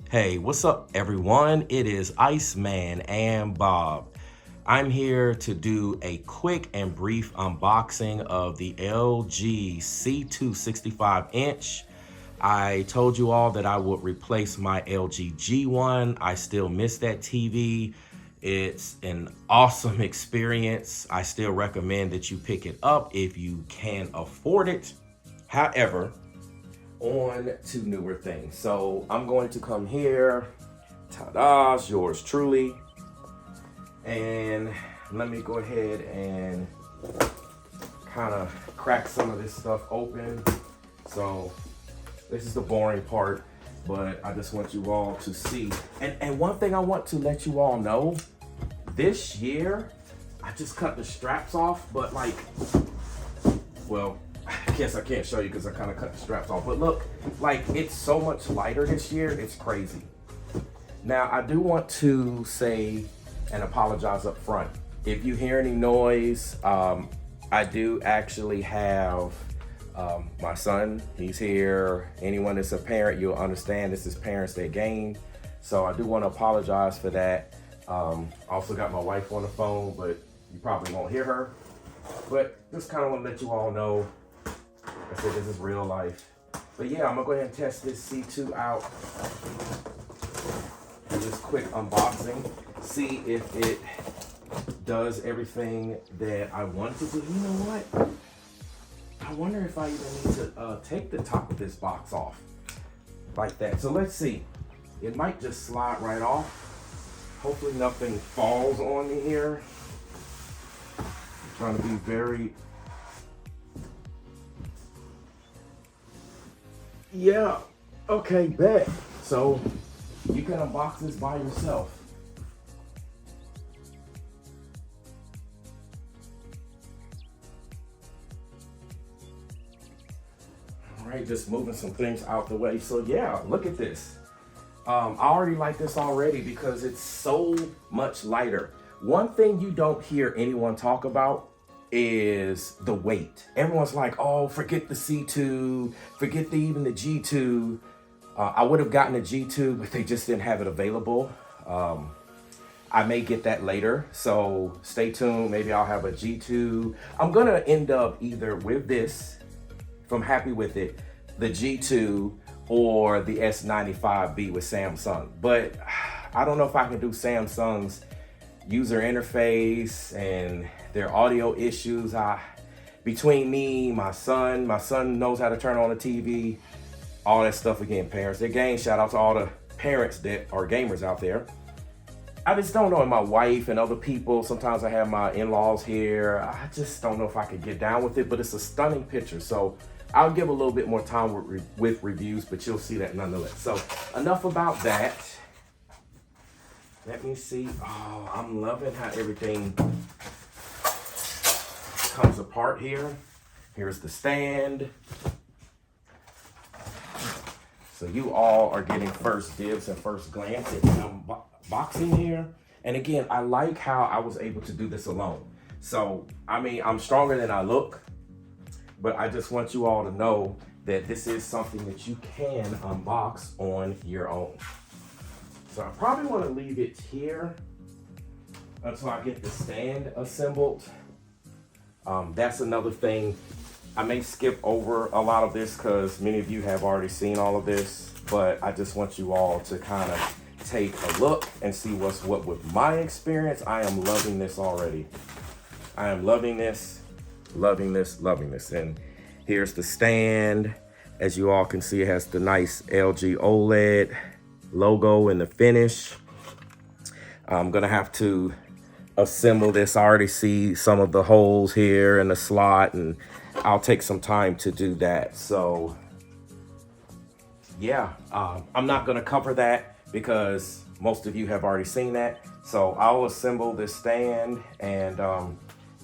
Hey, what's up, everyone? It is Iceman and Bob. I'm here to do a quick and brief unboxing of the LG C2 65-inch. I told you all that I would replace my LG G1. I still miss that TV. It's an awesome experience. I still recommend that you pick it up if you can afford it. However, on to newer things. So I'm going to come here. Ta-da, yours truly. And let me go ahead and kind of crack some of this stuff open. So this is the boring part, but I just want you all to see. And one thing I want to let you all know, this year, I just cut the straps off, but like, well, I guess I can't show you because I kind of cut the straps off. But look, like it's so much lighter this year, it's crazy. Now, I do want to say and apologize up front. If you hear any noise, I do actually have my son, he's here. Anyone that's a parent, you'll understand this is Parents' Day game. So I do want to apologize for that. Also got my wife on the phone, but you probably won't hear her. But just kind of want to let you all know, I said this is real life. But yeah, I'm gonna go ahead and test this C2 out. And just quick unboxing. See if it does everything that I want to do. You know what? I wonder if I even need to take the top of this box off like that. So let's see. It might just slide right off. Hopefully nothing falls on me here. I'm trying to be very... Yeah, okay, bet. So you can unbox this by yourself. All right, just moving some things out the way. So yeah, look at this. I already like this already because it's so much lighter. One thing you don't hear anyone talk about is the weight. Everyone's like, oh, forget the C2, forget even the G2. I would have gotten a G2, but they just didn't have it available. I may get that later, so stay tuned. Maybe I'll have a G2. I'm gonna end up either with this, if I'm happy with it, the G2 or the S95B with Samsung. But I don't know if I can do Samsung's user interface and their audio issues. Between me, my son knows how to turn on the TV, all that stuff. Again, Parents' Day game. Shout out to all the parents that are gamers out there. I just don't know. And my wife and other people, sometimes I have my in-laws here. I just don't know if I could get down with it, but it's a stunning picture. So I'll give a little bit more time with reviews, but you'll see that nonetheless. So enough about that. Let me see. Oh, I'm loving how everything comes apart here. Here's the stand. So you all are getting first dibs and first glance at the unboxing here. And again, I like how I was able to do this alone. So, I mean, I'm stronger than I look, but I just want you all to know that this is something that you can unbox on your own. So I probably want to leave it here until I get the stand assembled. That's another thing. I may skip over a lot of this because many of you have already seen all of this, but I just want you all to kind of take a look and see what's what with my experience. I am loving this already. I am loving this, loving this, loving this. And here's the stand. As you all can see, it has the nice LG OLED logo in the finish. I'm gonna have to assemble this. I already see some of the holes here in the slot, and I'll take some time to do that. So yeah, I'm not gonna cover that because most of you have already seen that. So I'll assemble this stand and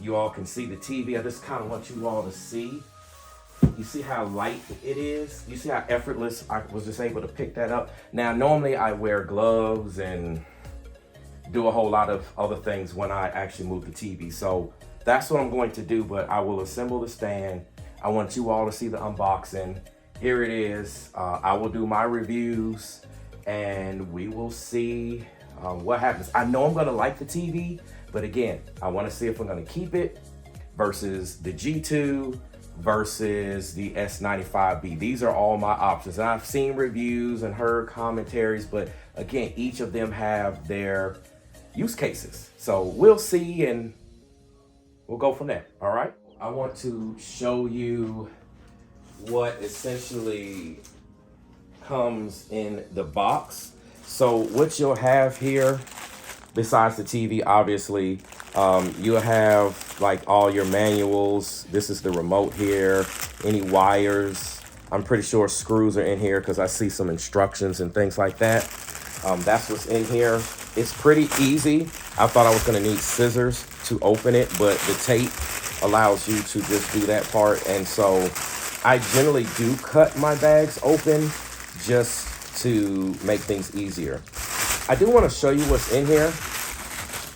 you all can see the TV. I just kind of want you all to see. You see how light it is? You see how effortless I was just able to pick that up? Now, normally I wear gloves and do a whole lot of other things when I actually move the TV. So that's what I'm going to do, but I will assemble the stand. I want you all to see the unboxing. Here it is. I will do my reviews and we will see what happens. I know I'm gonna like the TV, but again, I wanna see if I'm gonna keep it versus the G2 versus the S95B. These are all my options. And I've seen reviews and heard commentaries, but again, each of them have their use cases. So we'll see and we'll go from there, all right? I want to show you what essentially comes in the box. So what you'll have here, besides the TV, obviously, you'll have like all your manuals. This is the remote here, any wires. I'm pretty sure screws are in here because I see some instructions and things like that. That's what's in here. It's pretty easy. I thought I was gonna need scissors to open it, but the tape allows you to just do that part. And so I generally do cut my bags open just to make things easier. I do want to show you what's in here.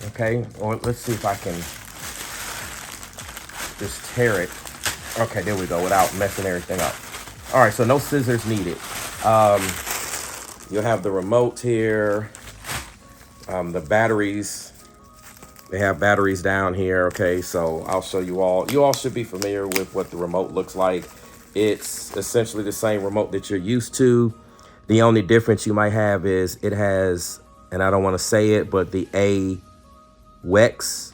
Okay, or let's see if I can just tear it. Okay, there we go, without messing everything up. All right, so no scissors needed. You'll have the remote here, the batteries. They have batteries down here. Okay, so I'll show you all. You all should be familiar with what the remote looks like. It's essentially the same remote that you're used to. The only difference you might have is it has, and I don't want to say it, but the AWEX,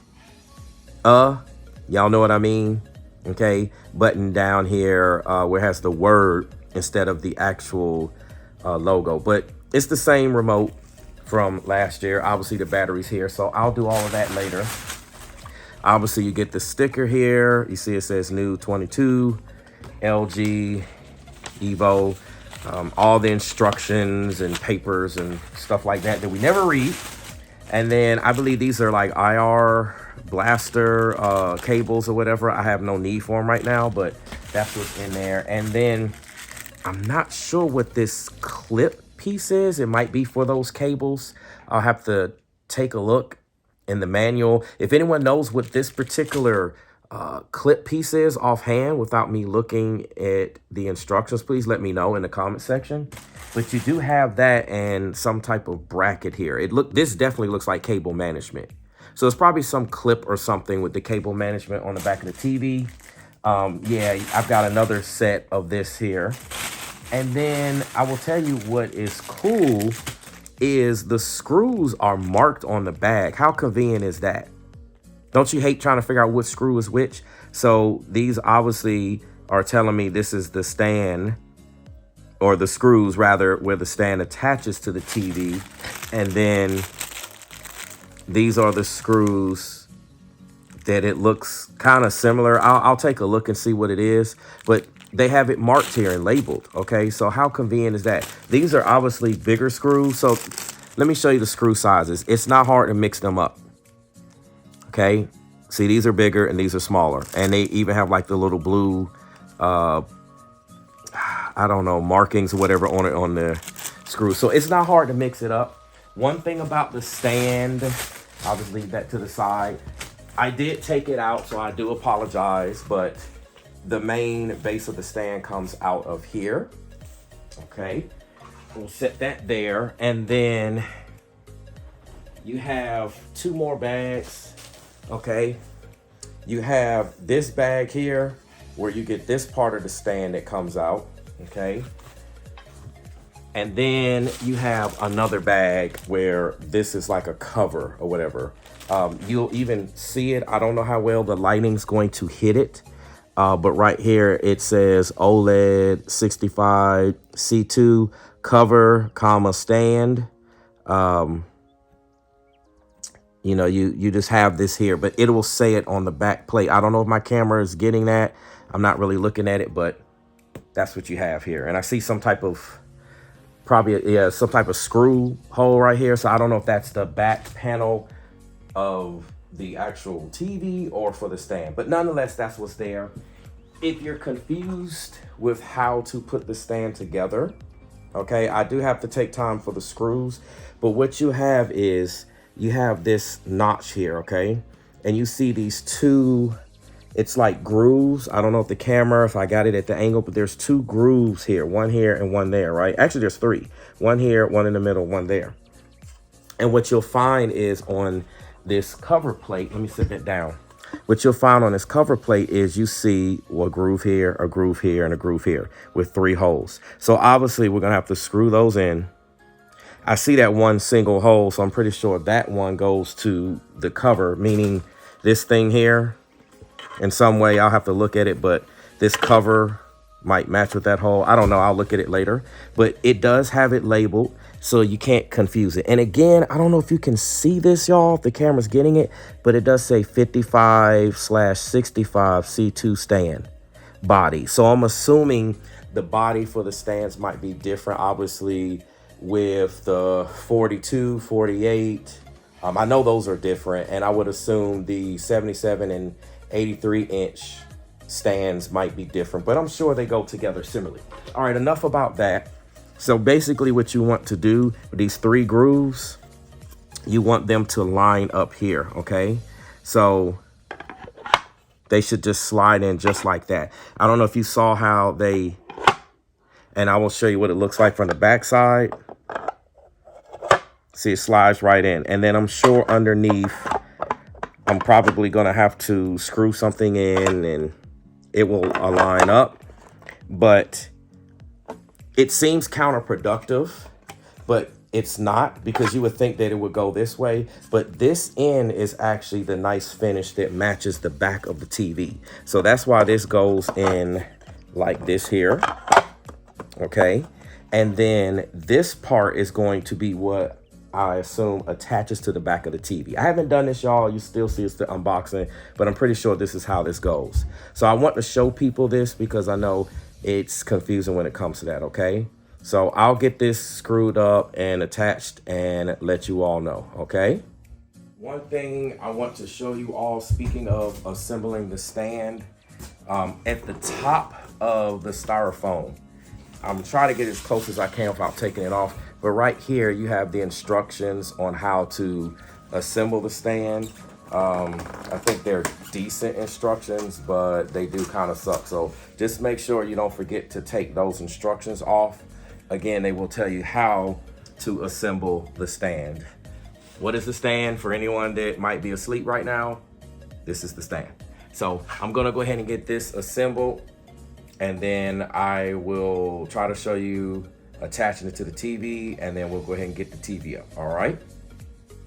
y'all know what I mean? Okay, button down here where it has the word instead of the actual logo. But it's the same remote from last year. Obviously the battery's here, so I'll do all of that later. Obviously you get the sticker here. You see it says new 22, LG, Evo, all the instructions and papers and stuff like that that we never read. And then I believe these are like IR blaster cables or whatever. I have no need for them right now, but that's what's in there. And then I'm not sure what this clip piece is. It might be for those cables. I'll have to take a look in the manual. If anyone knows what this particular clip piece is offhand without me looking at the instructions, please let me know in the comment section. But you do have that and some type of bracket here. This definitely looks like cable management. So it's probably some clip or something with the cable management on the back of the TV. Yeah, I've got another set of this here. And then I will tell you what is cool is the screws are marked on the bag. How convenient is that? Don't you hate trying to figure out which screw is which? So these obviously are telling me this is the stand, or the screws rather, where the stand attaches to the TV. And then these are the screws that it looks kind of similar. I'll take a look and see what it is, but they have it marked here and labeled. Okay, so how convenient is that? These are obviously bigger screws. So let me show you the screw sizes. It's not hard to mix them up. Okay, see, these are bigger and these are smaller. And they even have like the little blue, I don't know, markings or whatever on it on the screw. So it's not hard to mix it up. One thing about the stand, I'll just leave that to the side. I did take it out, so I do apologize, but the main base of the stand comes out of here. Okay, we'll set that there. And then you have two more bags. Okay, you have this bag here where you get this part of the stand that comes out. Okay, and then you have another bag where this is like a cover or whatever. You'll even see it. I don't know how well the lighting's going to hit it, but right here it says OLED 65 C2 cover, comma, stand. You know, you just have this here, but it will say it on the back plate. I don't know if my camera is getting that. I'm not really looking at it, but that's what you have here. And I see some type of, probably, yeah, some type of screw hole right here. So I don't know if that's the back panel of the actual TV or for the stand, but nonetheless, that's what's there. If you're confused with how to put the stand together, okay, I do have to take time for the screws, but what you have is you have this notch here, okay, and you see these two it's like grooves. I don't know if the camera, if I got it at the angle, but there's 2 grooves here, one here and one there, right? Actually, there's 3. One here, one in the middle, one there. And what you'll find is on this cover plate, let me set that down. What you'll find on this cover plate is you see a groove here, a groove here, and a groove here with 3 holes. So obviously we're gonna have to screw those in. I see that one single hole, so I'm pretty sure that one goes to the cover, meaning this thing here, in some way, I'll have to look at it, but this cover might match with that hole. I don't know, I'll look at it later, but it does have it labeled, so you can't confuse it. And again, I don't know if you can see this, y'all, if the camera's getting it, but it does say 55/65 C2 stand body. So I'm assuming the body for the stands might be different, obviously, with the 42, 48. I know those are different, and I would assume the 77 and 83-inch stands might be different, but I'm sure they go together similarly. All right, enough about that. So basically what you want to do with these 3 grooves, you want them to line up here, okay? So they should just slide in just like that. I don't know if you saw how they, and I will show you what it looks like from the back side. See, it slides right in. And then I'm sure underneath, I'm probably gonna have to screw something in and it will align up. But it seems counterproductive, but it's not, because you would think that it would go this way. But this end is actually the nice finish that matches the back of the TV. So that's why this goes in like this here, okay? And then this part is going to be what I assume attaches to the back of the TV. I haven't done this, y'all. You still see it's the unboxing, but I'm pretty sure this is how this goes. So I want to show people this because I know it's confusing when it comes to that, okay? So I'll get this screwed up and attached and let you all know, okay? One thing I want to show you all, speaking of assembling the stand, at the top of the styrofoam, I'm trying to get as close as I can without taking it off. But right here, you have the instructions on how to assemble the stand. I think they're decent instructions, but they do kind of suck. So just make sure you don't forget to take those instructions off. Again, they will tell you how to assemble the stand. What is the stand? For anyone that might be asleep right now, this is the stand. So I'm gonna go ahead and get this assembled, and then I will try to show you attaching it to the TV, and then we'll go ahead and get the TV up, all right?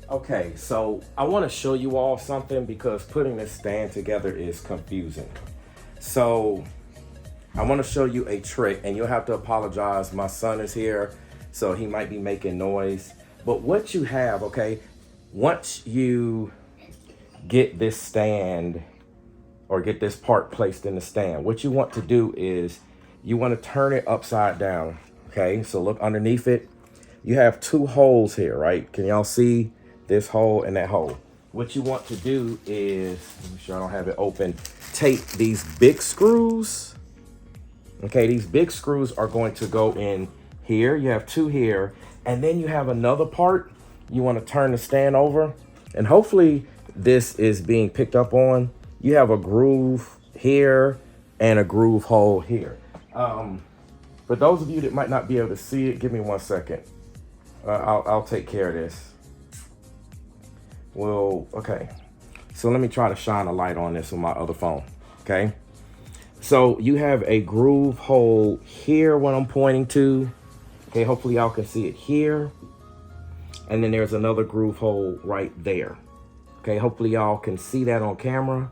Okay, so I wanna show you all something because putting this stand together is confusing. So I wanna show you a trick, and you'll have to apologize. My son is here, so he might be making noise. But what you have, okay, once you get this stand or get this part placed in the stand, what you want to do is you wanna turn it upside down. Okay, so look underneath it. You have 2 holes here, right? Can y'all see this hole and that hole? What you want to do is, make sure I don't have it open, take these big screws. Okay, these big screws are going to go in here. You have 2 here, and then you have another part. You want to turn the stand over, and hopefully this is being picked up on. You have a groove here and a groove hole here. For those of you that might not be able to see it, give me 1 second. I'll take care of this. Well, okay. So let me try to shine a light on this on my other phone, okay? So you have a groove hole here, what I'm pointing to. Okay, hopefully y'all can see it here. And then there's another groove hole right there. Okay, hopefully y'all can see that on camera.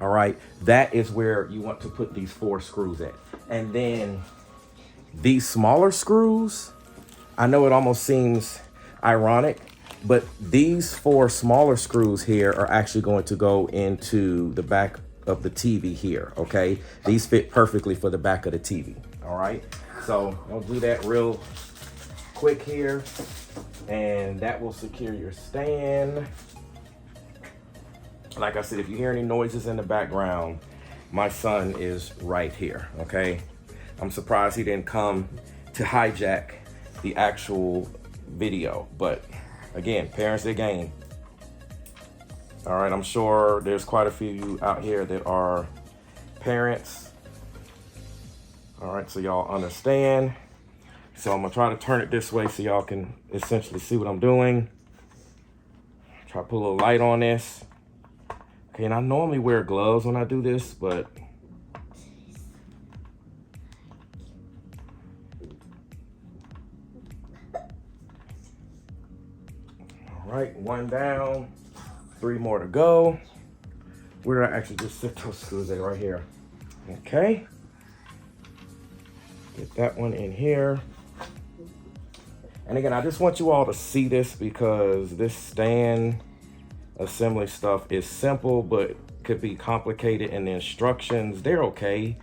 All right, that is where you want to put these 4 screws at. And then these smaller screws, I know it almost seems ironic, but these 4 smaller screws here are actually going to go into the back of the TV here, okay? These fit perfectly for the back of the TV, all right? So I'll do that real quick here, and that will secure your stand. Like I said, if you hear any noises in the background, my son is right here, okay? I'm surprised he didn't come to hijack the actual video, but again, parents, their game. All right, I'm sure there's quite a few of you out here that are parents. All right, so y'all understand. So I'm gonna try to turn it this way so y'all can essentially see what I'm doing. Try to put a little light on this. Okay, and I normally wear gloves when I do this, but all right, one down, 3 more to go. Where did I actually just sit those screws at? Right here. Okay. Get that one in here. And again, I just want you all to see this because this stand assembly stuff is simple, but could be complicated, and the instructions, they're okay.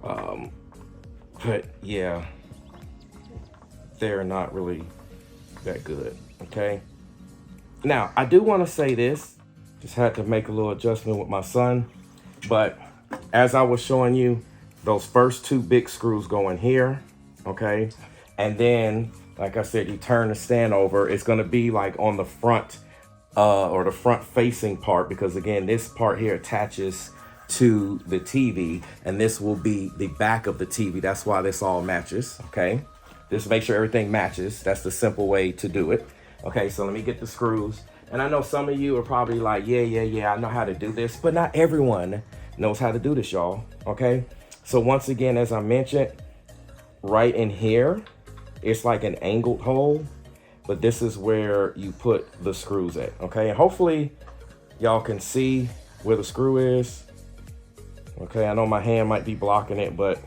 But yeah, they're not really that good, okay? Now, I do want to say this, just had to make a little adjustment with my son, but as I was showing you, those first 2 big screws go in here, okay? And then, like I said, you turn the stand over, it's gonna be like on the front, or the front facing part, because again, this part here attaches to the TV, and this will be the back of the TV. That's why this all matches, okay? Just make sure everything matches. That's the simple way to do it. Okay, so let me get the screws. And I know some of you are probably like, yeah, I know how to do this, but not everyone knows how to do this, y'all, okay? So once again, as I mentioned, right in here, it's like an angled hole, but this is where you put the screws at, okay? And hopefully y'all can see where the screw is. Okay, I know my hand might be blocking it, but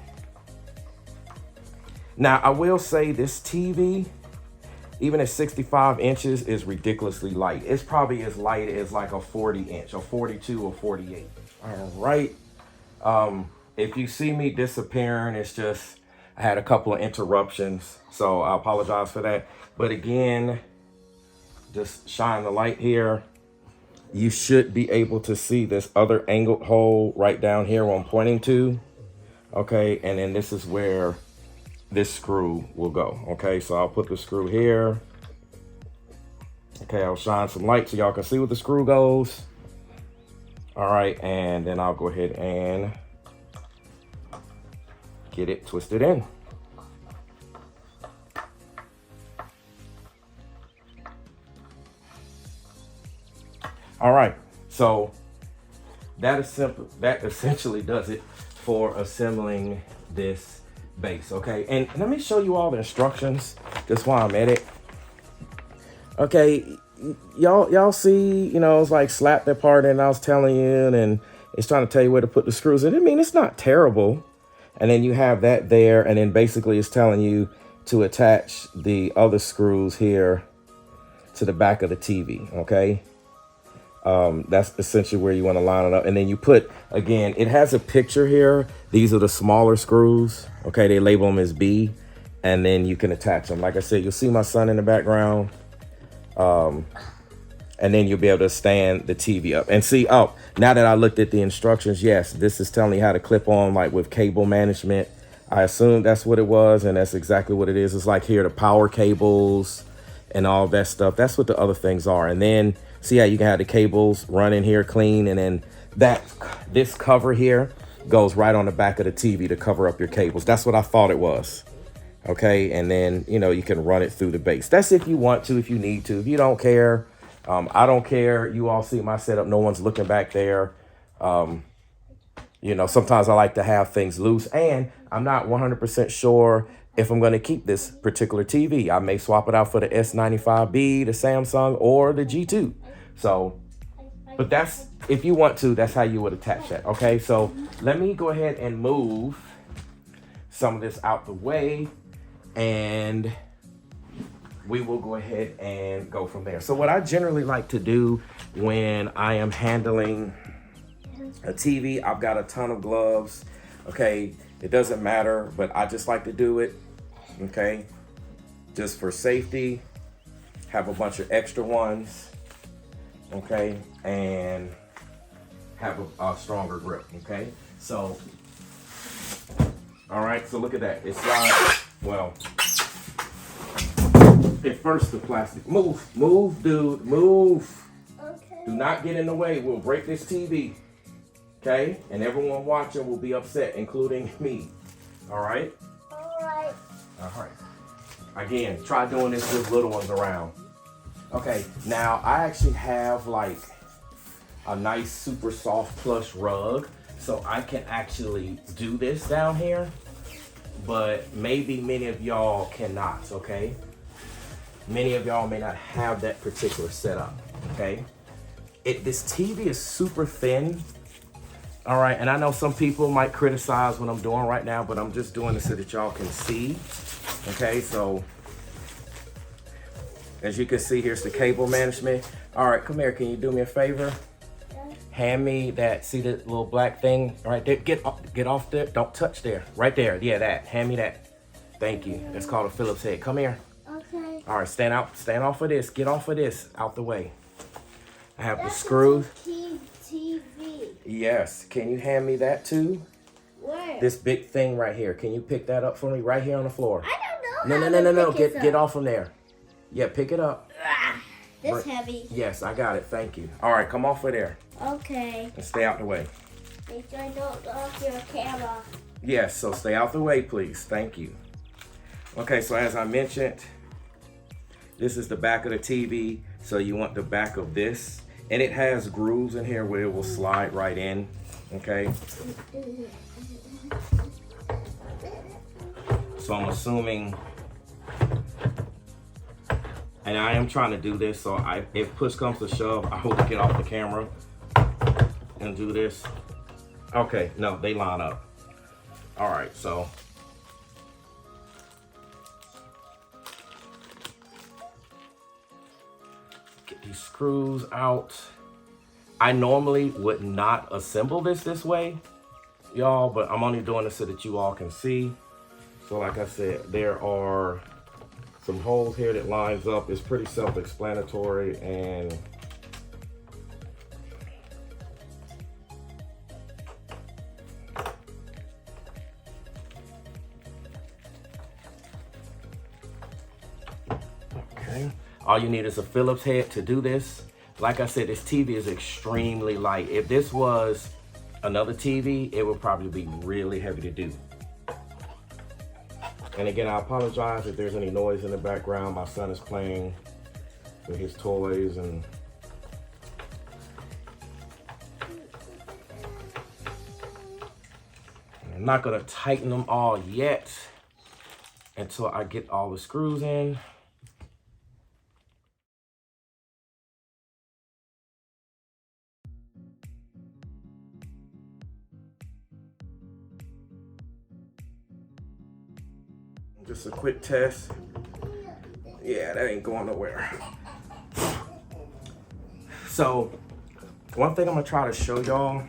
now I will say this TV, even at 65 inches, is ridiculously light. It's probably as light as like a 40 inch, or 42 or 48. All right. If you see me disappearing, it's just, I had a couple of interruptions, so I apologize for that. But again, just shine the light here. You should be able to see this other angled hole right down here where I'm pointing to. Okay, and then this is where this screw will go. Okay, so I'll put the screw here. Okay, I'll shine some light so y'all can see where the screw goes. All right, and then I'll go ahead and get it twisted in. All right, so that is simple. That essentially does it for assembling this base, okay? And let me show you all the instructions just while I'm at it. Okay, y'all see, you know, it's like slap that part in I was telling you, and it's trying to tell you where to put the screws in. I mean, it's not terrible. And then you have that there, and then basically it's telling you to attach the other screws here to the back of the TV, okay? That's essentially where you want to line it up. And then you put, again, it has a picture here. These are the smaller screws. Okay, they label them as B, and then you can attach them. Like I said, you'll see my son in the background. And then you'll be able to stand the TV up and see, oh, now that I looked at the instructions, yes, this is telling you how to clip on, like with cable management. I assume that's what it was, and that's exactly what it is. It's like here, the power cables and all that stuff. That's what the other things are. And then see how you can have the cables running here clean, and then this cover here goes right on the back of the TV to cover up your cables. That's what I thought it was. Okay, and then, you know, you can run it through the base. That's if you want to, if you need to. If you don't care, I don't care. You all see my setup. No one's looking back there. You know, sometimes I like to have things loose, and I'm not 100% sure if I'm going to keep this particular TV. I may swap it out for the S95B, the Samsung, or the G2. So, but that's, if you want to, that's how you would attach that. Okay, so let me go ahead and move some of this out the way, and we will go ahead and go from there. So what I generally like to do when I am handling a TV, I've got a ton of gloves. Okay, it doesn't matter, but I just like to do it, okay, just for safety. Have a bunch of extra ones, okay, and have a stronger grip, okay? So, all right, so look at that. It's like, well, at first the plastic, move, dude, move. Okay. Do not get in the way. We'll break this TV. Okay? And everyone watching will be upset, including me. All right? All right. All right. Again, try doing this with little ones around. Okay, now I actually have like a nice super soft plush rug, so I can actually do this down here, but maybe many of y'all cannot, okay? Many of y'all may not have that particular setup, okay? This TV is super thin, all right? And I know some people might criticize what I'm doing right now, but I'm just doing this so that y'all can see, okay? So, as you can see, here's the cable management. All right, come here, can you do me a favor? Hand me that, see the little black thing right there? Get off there, don't touch there. Right there, yeah, that, hand me that. Thank you, it's called a Phillips head. Come here. Okay. All right, stand off of this, get off of this, out the way. I have the screws. TV. Yes, can you hand me that too? Where? This big thing right here, can you pick that up for me right here on the floor? I don't know. No, get off from there. Yeah, pick it up. This heavy. Yes, I got it, thank you. All right, come off of there. Okay. And stay out the way. Make sure I don't knock your camera. Yes, so stay out the way, please. Thank you. Okay, so as I mentioned, this is the back of the TV. So you want the back of this. And it has grooves in here where it will slide right in. Okay. So I'm assuming, and I am trying to do this, so if push comes to shove, I will get off the camera and do this. Okay, no, they line up. All right, so. Get these screws out. I normally would not assemble this way, y'all, but I'm only doing this so that you all can see. So like I said, there are some holes here that lines up. It's pretty self-explanatory, and okay. All you need is a Phillips head to do this. Like I said, this TV is extremely light. If this was another TV, it would probably be really heavy to do. And again, I apologize if there's any noise in the background. My son is playing with his toys, and I'm not gonna tighten them all yet until I get all the screws in. Just a quick test. Yeah, that ain't going nowhere. So, one thing I'm gonna try to show y'all, and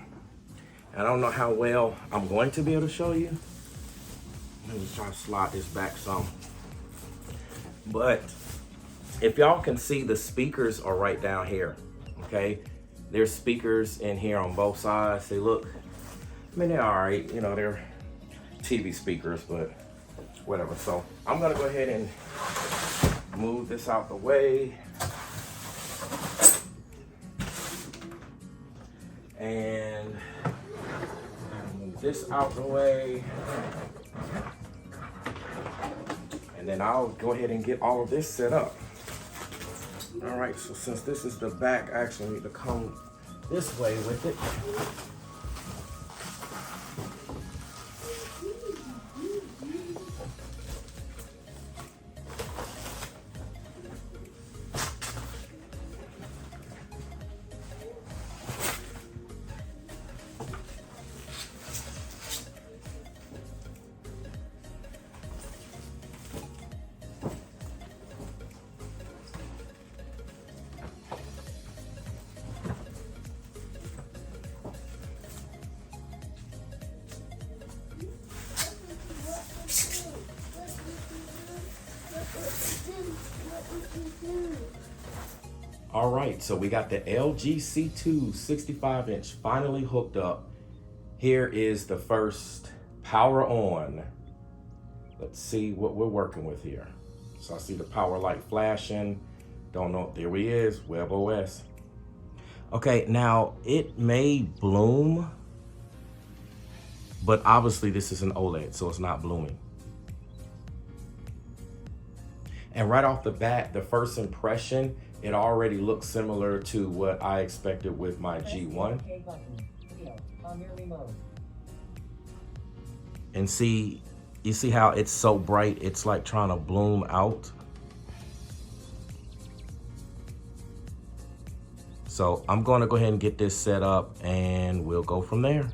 I don't know how well I'm going to be able to show you. Let me try to slide this back some. But if y'all can see, the speakers are right down here, okay? There's speakers in here on both sides. They look, I mean, they're all right. You know, they're TV speakers, but whatever. So I'm gonna go ahead and move this out the way. And move this out the way. And then I'll go ahead and get all of this set up. All right, so since this is the back, I actually need to come this way with it. All right, so we got the LG C2 65-inch finally hooked up. Here is the first power on. Let's see what we're working with here. So I see the power light flashing. Don't know, there he is, WebOS. Okay, now it may bloom, but obviously this is an OLED, so it's not blooming. And right off the bat, the first impression, it already looks similar to what I expected with my G1. And see, you see how it's so bright, it's like trying to bloom out. So I'm gonna go ahead and get this set up and we'll go from there.